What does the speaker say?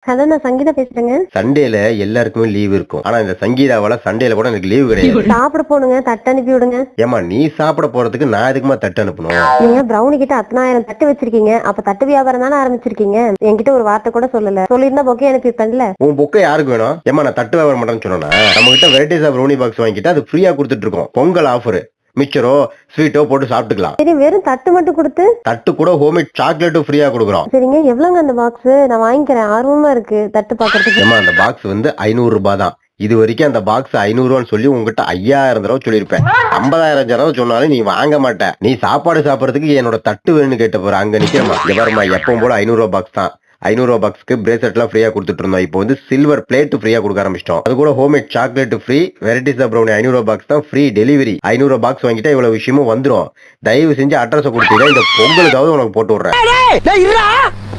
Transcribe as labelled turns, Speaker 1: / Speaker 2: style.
Speaker 1: Hello, நான் சங்கீதா பேசுறேங்க.
Speaker 2: சண்டேல எல்லாருக்குமே லீவ் இருக்கும். ஆனா இந்த சங்கீதாவால சண்டேல கூட எனக்கு லீவு கிடையாது.
Speaker 1: சாப்பிட போணுங்க. தட்டு அனுப்பி விடுங்க.
Speaker 2: ஏமா நீ சாப்பிட போறதுக்கு நான் எதுக்குமா தட்டு அனுப்பணும்?
Speaker 1: நீங்க ப்ரௌனி கிட்ட 10,000 தட்டு வச்சிருக்கீங்க. அப்ப தட்டு வியாபாரம் தானே ஆரம்பிச்சிருக்கீங்க. என்கிட்ட ஒரு வார்த்தை கூட சொல்லல. சொல்லிருந்தா பொக்கே அனுப்பிருப்பேன்ல.
Speaker 2: உன் பொக்கை யாருக்கு வேணும்? ஏமா நான் தட்டு வியாபாரம் பண்றேன்னு சொன்னா நம்ம கிட்ட வெரைட்டிஸ் ஆஃப் ப்ரௌனி பாக்ஸ் வாங்கிட்டு அது ஃப்ரீயா கொடுத்துட்டு இருக்கோம். பொங்கல் ஆஃபர். மிச்சரோ ஸ்வீட்டோ போட்டு சாப்பிட்டுக்கலாம்.
Speaker 1: சரி, வெறும் தட்டு மட்டும் கொடுத்து.
Speaker 2: தட்டு கூட ஹோம்மேட் சாக்லேட்டும் ஃப்ரீயா கொடுக்குறோம்.
Speaker 1: சரிங்க, எவ்வளவுங்க அந்த பாக்ஸ்? நான் வாங்கிக்கிறேன். ஆர்வமா இருக்கு தட்டு பாக்குறதுக்கு.
Speaker 2: ஏமா அந்த பாக்ஸ் வந்து 500 ரூபாய் தான். இது வரைக்கும் அந்த பாக்ஸ் 500 ரூபான்னு சொல்லி உங்ககிட்ட 5000 தடவை சொல்லியிருப்பேன். 50,000 தடவை சொன்னாலும் நீ வாங்க மாட்ட. நீ சாப்பாடு சாப்பிடறதுக்கு என்னோட தட்டு வேணும்னு கேட்ட போற அங்க நிக்கிறமா. எவருமா எப்பவும் போல 500 ரூபாய் பாக்ஸ் தான். 500 ரூபாய் பாக்ஸ்க்கு பிரேஸ்லெட் எல்லாம் ஃப்ரீயா கொடுத்துட்டு இருந்தோம். இப்போ வந்து சில்வர் பிளேட் ஃப்ரீயா கொடுக்க ஆரம்பிச்சிட்டோம். அது கூட homemade chocolate free, varieties of brownie 500 ரூபாய் பாக்ஸ் தான் ஃப்ரீ டெலிவரி. 500 ரூபாய் பாக்ஸ் வாங்கிட்டா இவ்வளவு விஷயமும் வந்துரும். தயவு செஞ்சு அட்ரஸ் கொடுத்தீங்கன்னா இந்த பொங்கலுக்காவது உனக்கு போட்டு விடுறேன்.